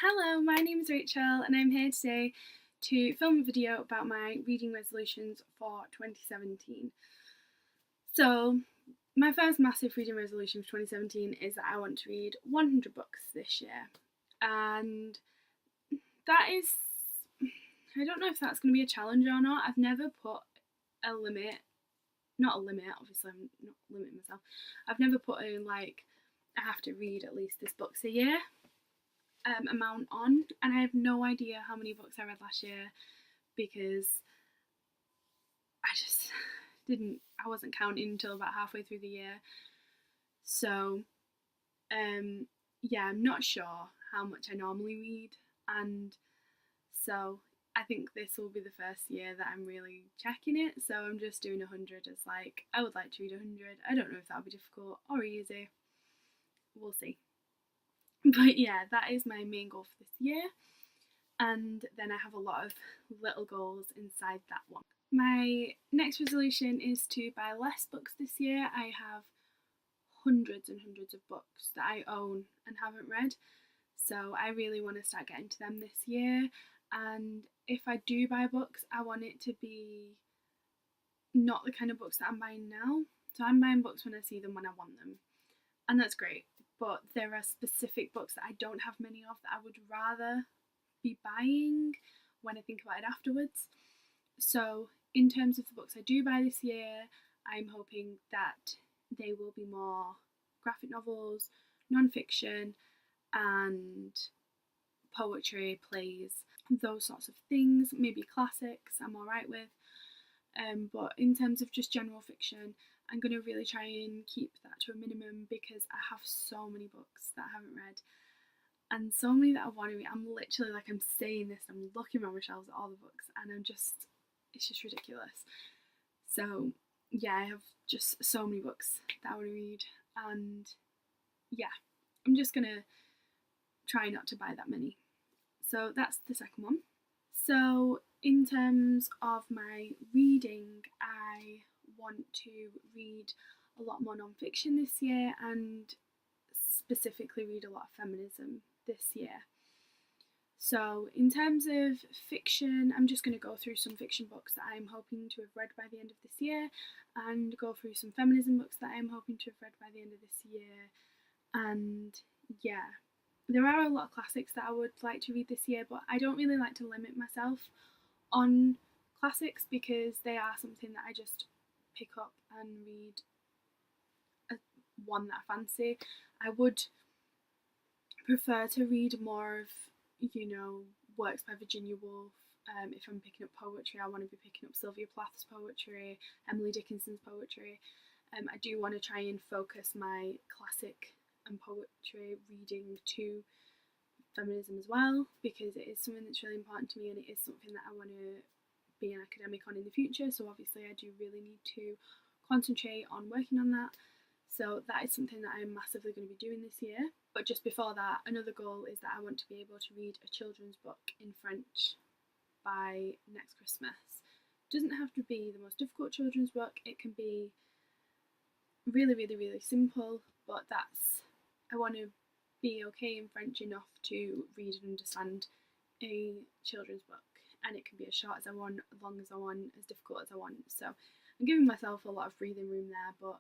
Hello, my name is Rachel and I'm here today to film a video about my reading resolutions for 2017. So, my first massive reading resolution for 2017 is that I want to read 100 books this year. And that is, I don't know if that's going to be a challenge or not. I've never put a limit, not a limit, obviously I'm not limiting myself. I've never put in like, I have to read at least this books a year. Amount on, and I have no idea how many books I read last year because I just I wasn't counting until about halfway through the year. So yeah, I'm not sure how much I normally read, and so I think this will be the first year that I'm really checking it. So I'm just doing 100 as like, I would like to read 100. I don't know if that'll be difficult or easy. We'll see. But yeah, that is my main goal for this year. And then I have a lot of little goals inside that one. My next resolution is to buy less books this year. I have hundreds and hundreds of books that I own and haven't read, so I really want to start getting to them this year. And if I do buy books, I want it to be not the kind of books that I'm buying now. So I'm buying books when I see them, when I want them, and that's great. But there are specific books that I don't have many of that I would rather be buying when I think about it afterwards. So in terms of the books I do buy this year, I'm hoping that they will be more graphic novels, non-fiction, and poetry, plays, those sorts of things. Maybe classics I'm alright with. But in terms of just general fiction, I'm going to really try and keep that to a minimum because I have so many books that I haven't read and so many that I want to read. I'm literally like, I'm saying this, I'm looking around my shelves at all the books and it's just ridiculous. So yeah, I have just so many books that I want to read, and yeah, I'm just going to try not to buy that many. So that's the second one. So in terms of my reading, I want to read a lot more non-fiction this year and specifically read a lot of feminism this year. So in terms of fiction, I'm just going to go through some fiction books that I'm hoping to have read by the end of this year and go through some feminism books that I'm hoping to have read by the end of this year. And yeah, there are a lot of classics that I would like to read this year, but I don't really like to limit myself on classics because they are something that I just pick up and read one that I fancy. I would prefer to read more of, works by Virginia Woolf. If I'm picking up poetry, I want to be picking up Sylvia Plath's poetry, Emily Dickinson's poetry. I do want to try and focus my classic and poetry reading to feminism as well, because it is something that's really important to me and it is something that I want to be an academic on in the future. So obviously I do really need to concentrate on working on that. So that is something that I'm massively going to be doing this year. But just before that, another goal is that I want to be able to read a children's book in French by next Christmas. It doesn't have to be the most difficult children's book, it can be really, really, really simple, but I want to be okay in French enough to read and understand a children's book, and it can be as short as I want, as long as I want, as difficult as I want. So I'm giving myself a lot of breathing room there, but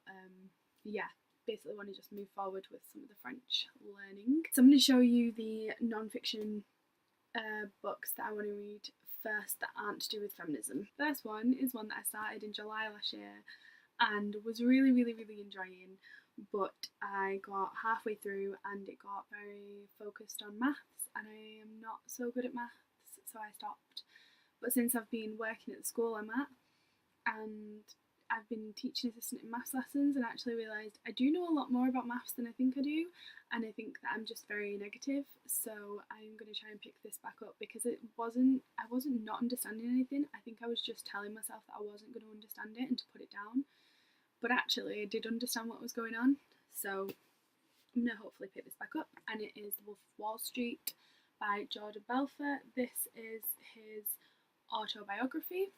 yeah, basically want to just move forward with some of the French learning. So I'm going to show you the non-fiction books that I want to read first that aren't to do with feminism. First one is one that I started in July last year and was really, really, really enjoying, but I got halfway through and it got very focused on maths and I am not so good at maths, so I stopped. But since I've been working at the school I'm at and I've been teaching assistant in maths lessons and actually realised I do know a lot more about maths than I think I do, and I think that I'm just very negative. So I'm going to try and pick this back up because I wasn't not understanding anything. I think I was just telling myself that I wasn't going to understand it and to put it down, but actually I did understand what was going on. So I'm going to hopefully pick this back up, and it is The Wolf of Wall Street by Jordan Belfort. This is his autobiography.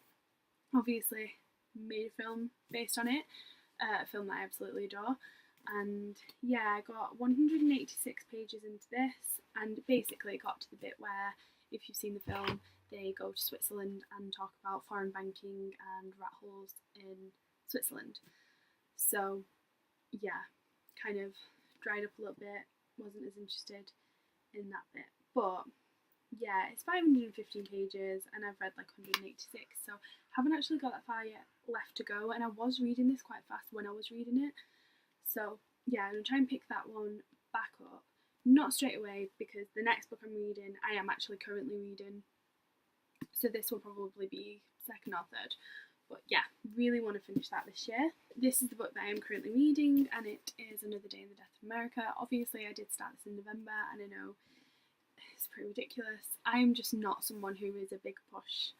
Obviously made a film based on it, a film that I absolutely adore. And yeah, I got 186 pages into this and basically it got to the bit where, if you've seen the film, they go to Switzerland and talk about foreign banking and rat holes in Switzerland. So yeah, kind of dried up a little bit, wasn't as interested in that bit. But yeah, it's 515 pages and I've read like 186, so haven't actually got that far yet left to go, and I was reading this quite fast when I was reading it. So yeah, I'm gonna try and pick that one back up. Not straight away, because the next book I'm reading, I am actually currently reading, so this will probably be second or third. But yeah, really want to finish that this year. This is the book that I am currently reading, and it is Another Day in the Death of America. Obviously, I did start this in November, and I know it's pretty ridiculous. I am just not someone who is a big push.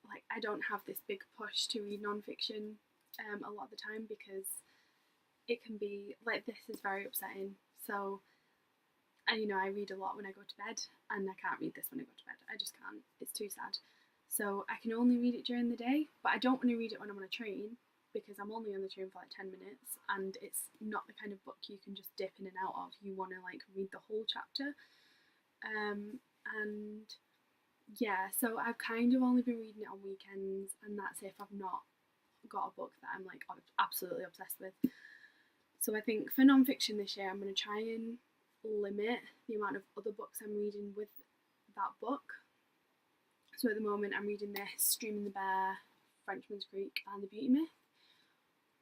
Like, I don't have this big push to read non-fiction a lot of the time, because it can be, like, this is very upsetting. So, and I read a lot when I go to bed, and I can't read this when I go to bed. I just can't. It's too sad. So I can only read it during the day, but I don't want to read it when I'm on a train, because I'm only on the train for like 10 minutes, and it's not the kind of book you can just dip in and out of. You want to like read the whole chapter. And yeah, so I've kind of only been reading it on weekends, and that's if I've not got a book that I'm like absolutely obsessed with. So I think for non-fiction this year, I'm going to try and limit the amount of other books I'm reading with that book. So at the moment I'm reading this, Dreaming the Bear, Frenchman's Creek and The Beauty Myth,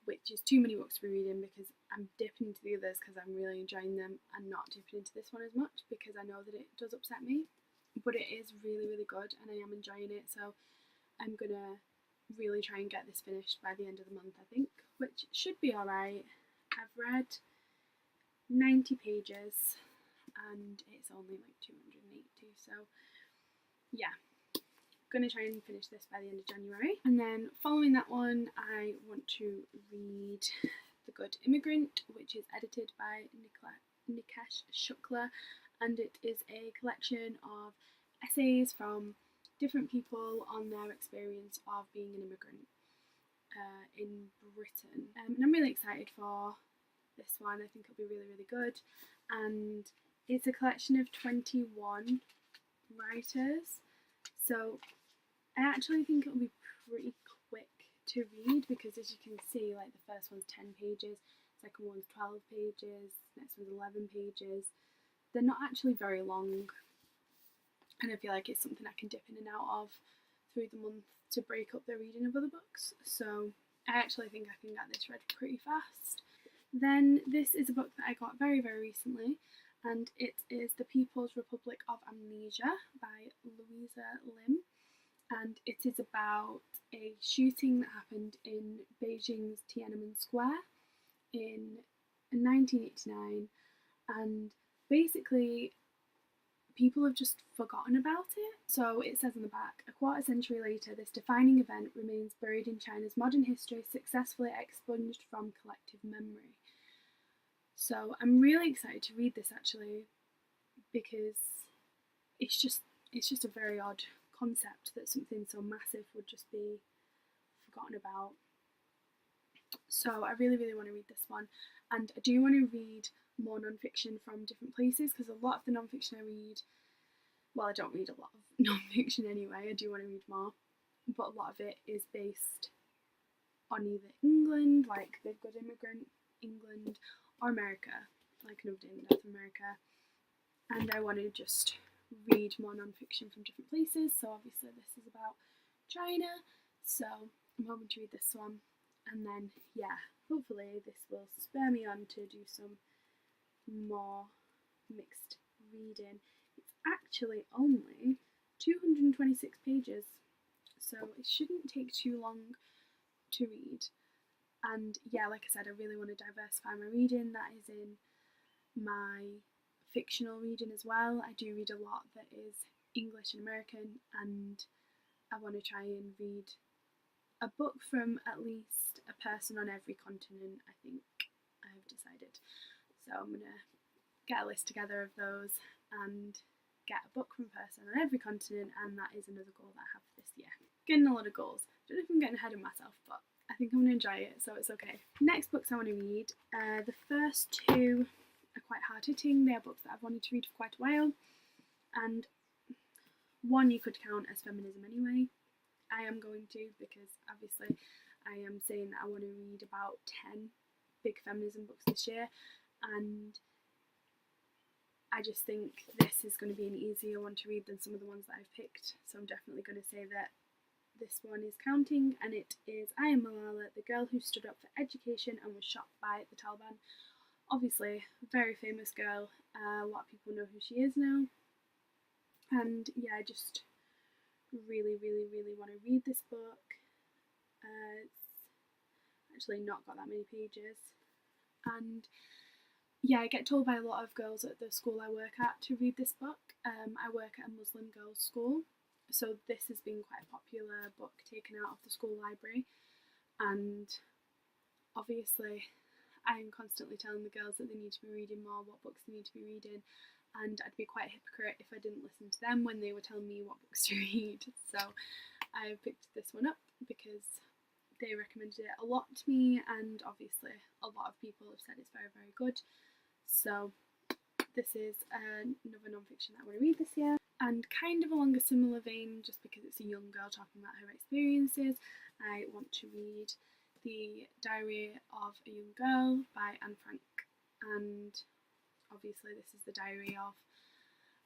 which is too many books to be reading, because I'm dipping into the others because I'm really enjoying them, and not dipping into this one as much because I know that it does upset me. But it is really, really good and I am enjoying it, so I'm gonna really try and get this finished by the end of the month, I think, which should be alright. I've read 90 pages and it's only like 280, so yeah, going to try and finish this by the end of January. And then following that one, I want to read The Good Immigrant, which is edited by Nikesh Shukla, and it is a collection of essays from different people on their experience of being an immigrant in Britain. And I'm really excited for this one. I think it'll be really, really good. And it's a collection of 21 writers, so I actually think it'll be pretty quick to read, because as you can see, like, the first one's 10 pages, second one's 12 pages, next one's 11 pages. They're not actually very long, and I feel like it's something I can dip in and out of through the month to break up the reading of other books. So I actually think I can get this read pretty fast. Then this is a book that I got very, very recently, and it is The People's Republic of Amnesia by Louisa Lim. And it is about a shooting that happened in Beijing's Tiananmen Square in 1989, and basically people have just forgotten about it. So it says on the back, a quarter century later, this defining event remains buried in China's modern history, successfully expunged from collective memory. So I'm really excited to read this, actually, because it's just a very odd concept that something so massive would just be forgotten about. So I really, really want to read this one, and I do want to read more non-fiction from different places, because a lot of the non-fiction I read, well, I don't read a lot of non-fiction anyway, I do want to read more, but a lot of it is based on either England, like The Good Immigrant, England, or America, like Another Day in the Death of America. And I want to just read more non-fiction from different places. So obviously this is about China, so I'm hoping to read this one, and then yeah, hopefully this will spur me on to do some more mixed reading. It's actually only 226 pages, so it shouldn't take too long to read. And yeah, like I said, I really want to diversify my reading. That is in my fictional reading as well. I do read a lot that is English and American, and I want to try and read a book from at least a person on every continent, I think I have decided. So I'm going to get a list together of those and get a book from a person on every continent, and that is another goal that I have this year. Getting a lot of goals. I don't know if I'm getting ahead of myself, but I think I'm going to enjoy it, so it's okay. Next books I want to read, the first two are quite hard-hitting. They are books that I've wanted to read for quite a while, and one you could count as feminism anyway. I am going to, because obviously I am saying that I want to read about 10 big feminism books this year, and I just think this is going to be an easier one to read than some of the ones that I've picked. So I'm definitely going to say that this one is counting, and it is I Am Malala, the girl who stood up for education and was shot by the Taliban. Obviously, a very famous girl. A lot of people know who she is now. And yeah, I just really want to read this book. It's actually not got that many pages. And yeah, I get told by a lot of girls at the school I work at to read this book. I work at a Muslim girls' school, so this has been quite a popular book taken out of the school library. And obviously, I am constantly telling the girls that they need to be reading more, what books they need to be reading, and I'd be quite a hypocrite if I didn't listen to them when they were telling me what books to read. So I picked this one up because they recommended it a lot to me, and obviously a lot of people have said it's very good. So this is another non-fiction that I want to read this year, and kind of along a similar vein, just because it's a young girl talking about her experiences, I want to read The Diary of a Young Girl by Anne Frank. And obviously this is the diary of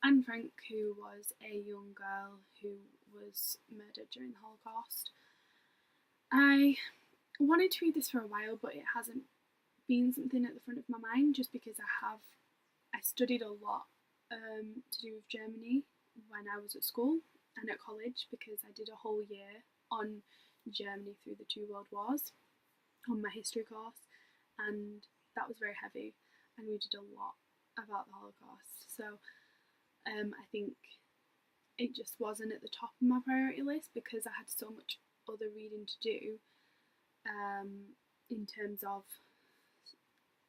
Anne Frank, who was a young girl who was murdered during the Holocaust. I wanted to read this for a while, but it hasn't been something at the front of my mind, just because I studied a lot to do with Germany when I was at school and at college, because I did a whole year on Germany through the two world wars on my history course, and that was very heavy, and we did a lot about the Holocaust. So I think it just wasn't at the top of my priority list, because I had so much other reading to do in terms of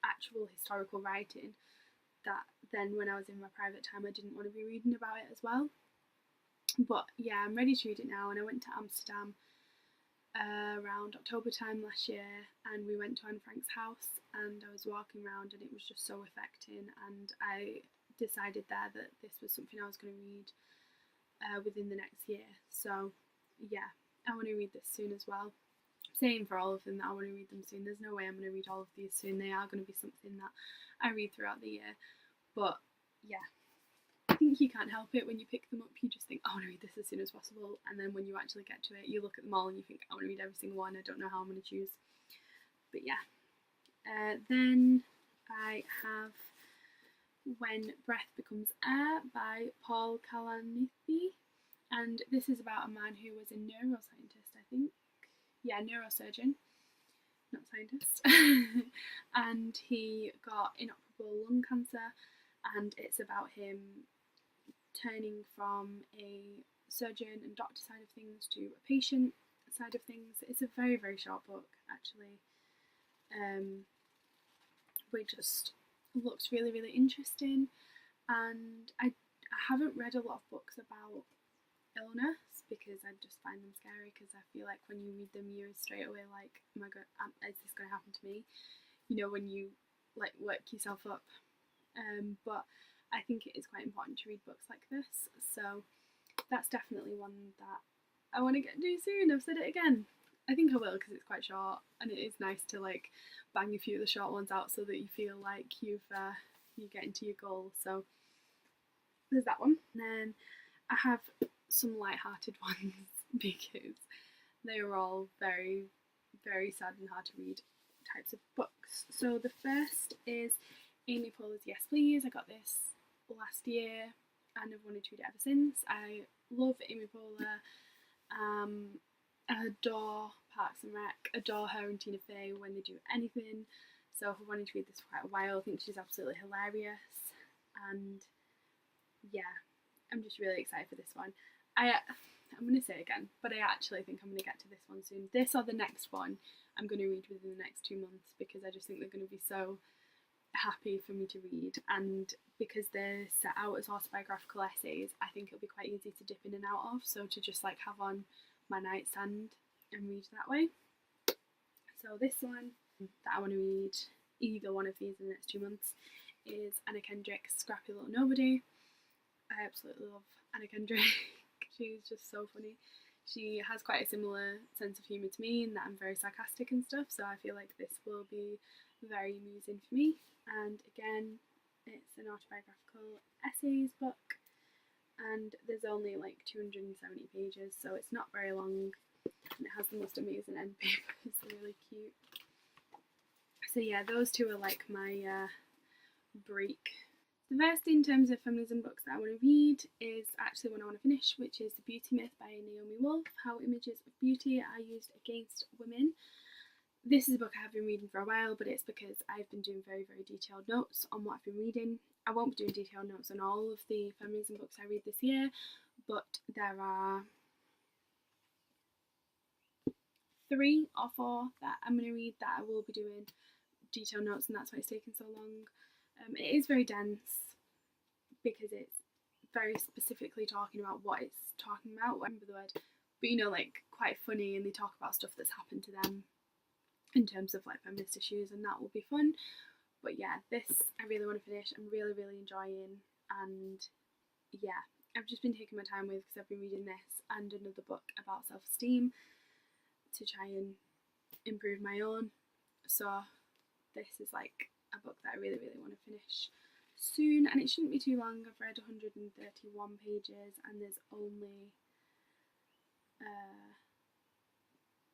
actual historical writing, that then when I was in my private time I didn't want to be reading about it as well. But yeah, I'm ready to read it now, and I went to Amsterdam around October time last year, and we went to Anne Frank's house, and I was walking around, and it was just so affecting, and I decided there that this was something I was going to read within the next year. So yeah, I want to read this soon as well. Saying for all of them that I want to read them soon. There's no way I'm going to read all of these soon. They are going to be something that I read throughout the year. But yeah, I think you can't help it when you pick them up. You just think, I want to read this as soon as possible. And then when you actually get to it, you look at them all and you think, I want to read every single one. I don't know how I'm going to choose. But yeah. Then I have When Breath Becomes Air by Paul Kalanithi. And this is about a man who was a neuroscientist, I think. Yeah, neurosurgeon, not scientist. And he got inoperable lung cancer, and it's about him turning from a surgeon and doctor side of things to a patient side of things. It's a very short book, actually, but it just looks really interesting. And I haven't read a lot of books about illness, because I just find them scary, because I feel like when you read them you're straight away like, oh my god, is this going to happen to me, you know, when you like work yourself up. But I think it is quite important to read books like this, so that's definitely one that I want to get to soon. I've said it again. I think I will, because it's quite short, and it is nice to like bang a few of the short ones out so that you feel like you're getting to your goal. So there's that one. And then I have some light-hearted ones, because they were all very sad and hard to read types of books. So the first is Amy Poehler's Yes Please. I got this last year and I've wanted to read it ever since. I love Amy Poehler. I adore Parks and Rec, adore her and Tina Fey when they do anything. So I've wanted to read this for quite a while. I think she's absolutely hilarious, and yeah, I'm just really excited for this one. I'm going to say it again, but I actually think I'm going to get to this one soon. This or the next one I'm going to read within the next 2 months, because I just think they're going to be so happy for me to read, and because they're set out as autobiographical essays, I think it'll be quite easy to dip in and out of, so to just like have on my nightstand and read that way. So this one that I want to read, either one of these in the next 2 months, is Anna Kendrick's Scrappy Little Nobody. I absolutely love Anna Kendrick. She's just so funny. She has quite a similar sense of humour to me in that I'm very sarcastic and stuff, so I feel like this will be very amusing for me. And again, it's an autobiographical essays book, and there's only like 270 pages, so it's not very long, and it has the most amazing end paper. It's really cute. So yeah, those two are like my break. The first in terms of feminism books that I want to read is actually one I want to finish, which is The Beauty Myth by Naomi Wolf, How Images of Beauty Are Used Against Women. This is a book I have been reading for a while, but it's because I've been doing very, very detailed notes on what I've been reading. I won't be doing detailed notes on all of the feminism books I read this year, but there are 3 or 4 that I'm going to read that I will be doing detailed notes, and that's why it's taken so long. It is very dense because it's very specifically talking about what it's talking about. I remember the word, but you know, like quite funny, and they talk about stuff that's happened to them in terms of like feminist issues, and that will be fun. But yeah, this I really want to finish. I'm really, really enjoying, and yeah, I've just been taking my time with because I've been reading this and another book about self-esteem to try and improve my own. So this is like a book that I really, really want to finish soon, and it shouldn't be too long. I've read 131 pages and there's only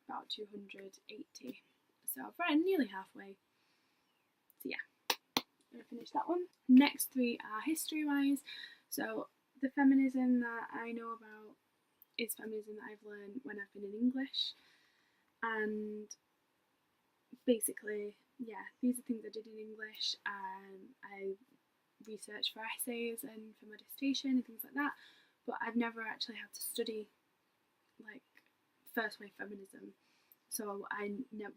about 280, so I've read nearly halfway. So yeah, I'm gonna finish that one. Next 3 are history wise. So the feminism that I know about is feminism that I've learned when I've been in English, and basically, yeah, these are things I did in English. I researched for essays and for my dissertation and things like that, but I've never actually had to study like first wave feminism, so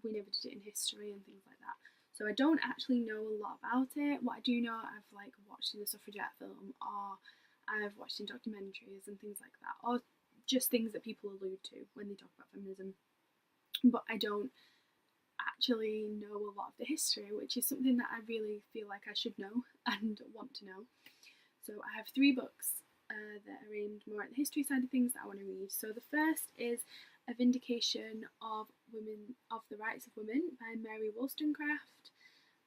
we never did it in history and things like that. So I don't actually know a lot about it. What I do know, I've like watched in the suffragette film, or I've watched in documentaries and things like that, or just things that people allude to when they talk about feminism. But I don't actually know a lot of the history, which is something that I really feel like I should know and want to know. So I have 3 books that are aimed more at the history side of things that I want to read. So the first is A Vindication of Women, of the Rights of Women by Mary Wollstonecraft,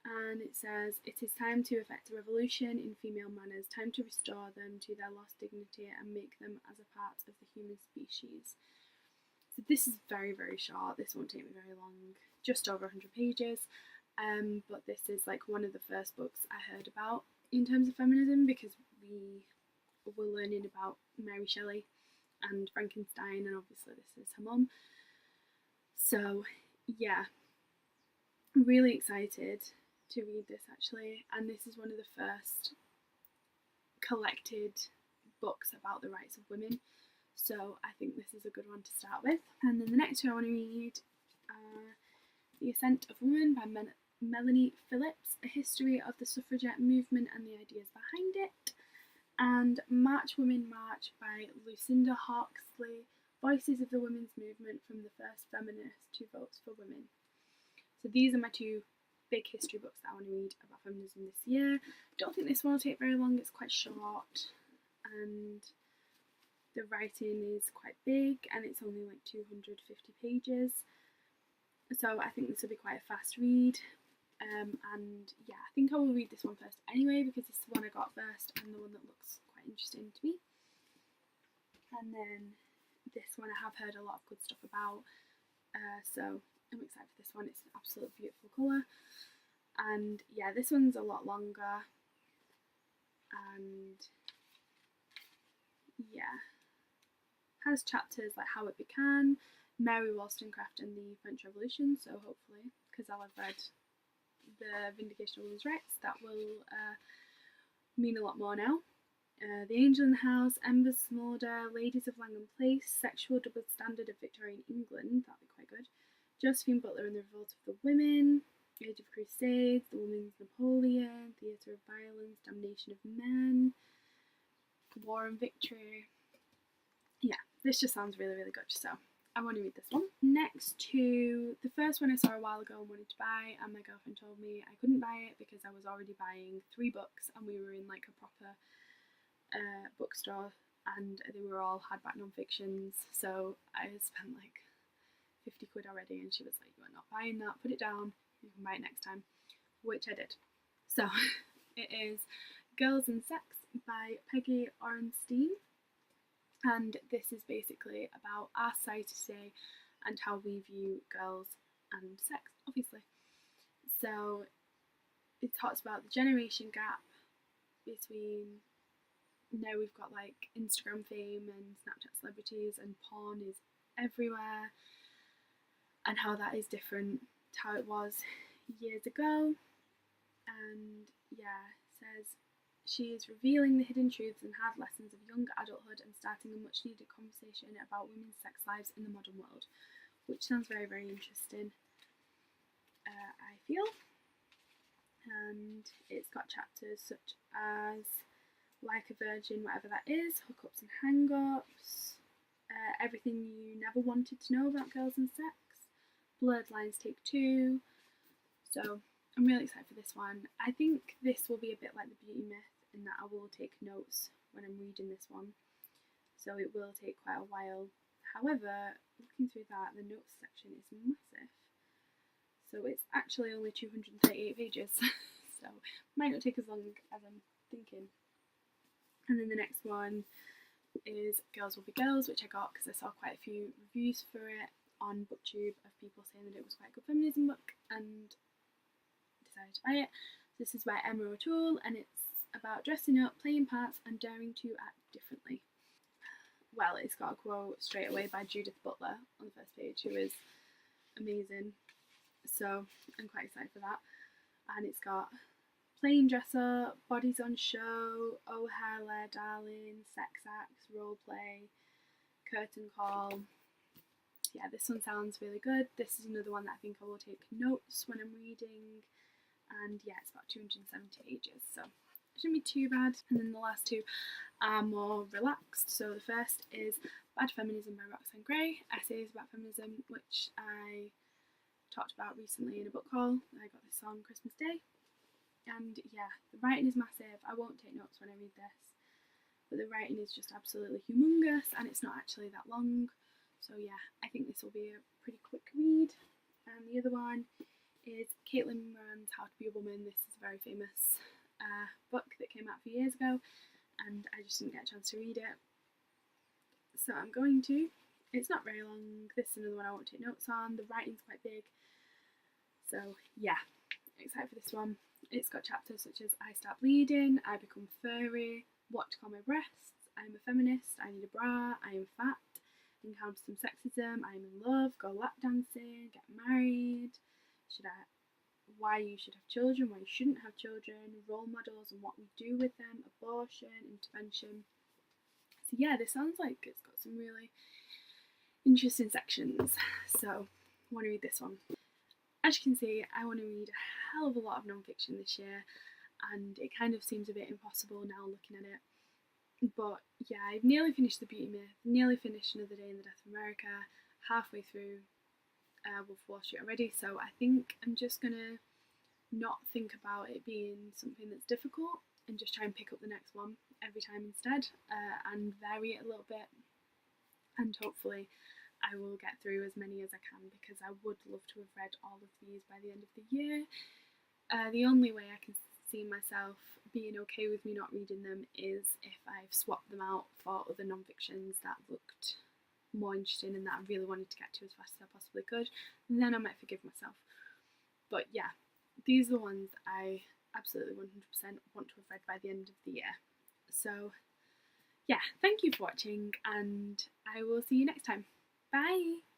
and it says, "It is time to effect a revolution in female manners, time to restore them to their lost dignity and make them as a part of the human species." So this is very, very short. This won't take me very long, just over 100 pages. But this is like one of the first books I heard about in terms of feminism, because we were learning about Mary Shelley and Frankenstein, and obviously this is her mum. So yeah, I'm really excited to read this actually, and this is one of the first collected books about the rights of women. So I think this is a good one to start with. And then the next 2 I want to read are The Ascent of Woman by Melanie Phillips, A History of the Suffragette Movement and the Ideas Behind It, and March Women March by Lucinda Hawksley, Voices of the Women's Movement from the First Feminist to Votes for Women. So these are my 2 big history books that I want to read about feminism this year. I don't think this one will take very long, it's quite short, and the writing is quite big, and it's only like 250 pages. So I think this will be quite a fast read. And yeah, I think I will read this one first anyway, because it's the one I got first and the one that looks quite interesting to me. And then this one I have heard a lot of good stuff about, so I'm excited for this one. It's an absolute beautiful colour, and yeah, this one's a lot longer, and yeah, has chapters like How It Began, Mary Wollstonecraft and the French Revolution, so hopefully, because I'll have read The Vindication of Women's Rights, that will mean a lot more now. The Angel in the House, Embers Smolder, Ladies of Langham Place, Sexual Double Standard of Victorian England, that'd be quite good. Josephine Butler and the Revolt of the Women, Age of Crusades, The Woman's Napoleon, Theatre of Violence, Damnation of Men, War and Victory. Yeah, this just sounds really, really good, so I want to read this one. Next to the first one I saw a while ago and wanted to buy, and my girlfriend told me I couldn't buy it because I was already buying 3 books and we were in like a proper bookstore and they were all hardback non-fictions, so I had spent like 50 quid already, and she was like, "You are not buying that, put it down, you can buy it next time," which I did. So it is Girls and Sex by Peggy Orenstein, and this is basically about our society today and how we view girls and sex, obviously. So it talks about the generation gap between now we've got like Instagram fame and Snapchat celebrities and porn is everywhere, and how that is different to how it was years ago. And yeah, it says she is revealing the hidden truths and hard lessons of young adulthood and starting a much needed conversation about women's sex lives in the modern world, which sounds very, very interesting, I feel. And it's got chapters such as Like a Virgin, whatever that is, hookups and hang-ups, everything you never wanted to know about girls and sex, Blurred Lines Take 2. So I'm really excited for this one. I think this will be a bit like the Beauty Myth in that I will take notes when I'm reading this one, so it will take quite a while. However, looking through that, the notes section is massive, so it's actually only 238 pages, so it might not take as long as I'm thinking. And then the next one is Girls Will Be Girls, which I got because I saw quite a few reviews for it on BookTube of people saying that it was quite a good feminism book, and decided to buy it. This is by Emma O'Toole, and it's about dressing up, playing parts, and daring to act differently. Well, it's got a quote straight away by Judith Butler on the first page, who is amazing. So I'm quite excited for that. And it's got plain dress up, bodies on show, oh hello darling, sex acts, role play, curtain call. Yeah, this one sounds really good. This is another one that I think I will take notes when I'm reading. And yeah, it's about 270 pages, so it shouldn't be too bad. And then the last two are more relaxed. So the first is Bad Feminism by Roxane Gray, essays about feminism, which I talked about recently in a book haul. I got this on Christmas Day. And yeah, the writing is massive. I won't take notes when I read this, but the writing is just absolutely humongous, and it's not actually that long. So yeah, I think this will be a pretty quick read. And the other one is Caitlin Moran's How to Be a Woman. This is a very famous book that came out a few years ago, and I just didn't get a chance to read it. So I'm going to. It's not very long. This is another one I won't take notes on. The writing's quite big. So yeah, excited for this one. It's got chapters such as I Start Bleeding, I Become Furry, What to Call My Breasts, I'm a Feminist, I Need a Bra, I Am Fat, Encounter Some Sexism, I'm in Love, Go Lap Dancing, Get Married, Why You Should Have Children, Why You Shouldn't Have Children, Role Models and What We Do With Them, Abortion, Intervention. So yeah, this sounds like it's got some really interesting sections, so I want to read this one. As you can see, I want to read a hell of a lot of non-fiction this year, and it kind of seems a bit impossible now looking at it. But yeah, I've nearly finished The Beauty Myth, nearly finished Another Day in the Death of America, halfway through Wolf of Wall Street already, so I think I'm just gonna not think about it being something that's difficult and just try and pick up the next one every time instead, and vary it a little bit, and hopefully I will get through as many as I can, because I would love to have read all of these by the end of the year. The only way I can see myself being okay with me not reading them is if I've swapped them out for other non-fictions that looked more interesting and that I really wanted to get to as fast as I possibly could. And then I might forgive myself. But yeah, these are the ones I absolutely 100% want to have read by the end of the year. So yeah, thank you for watching, and I will see you next time. Bye!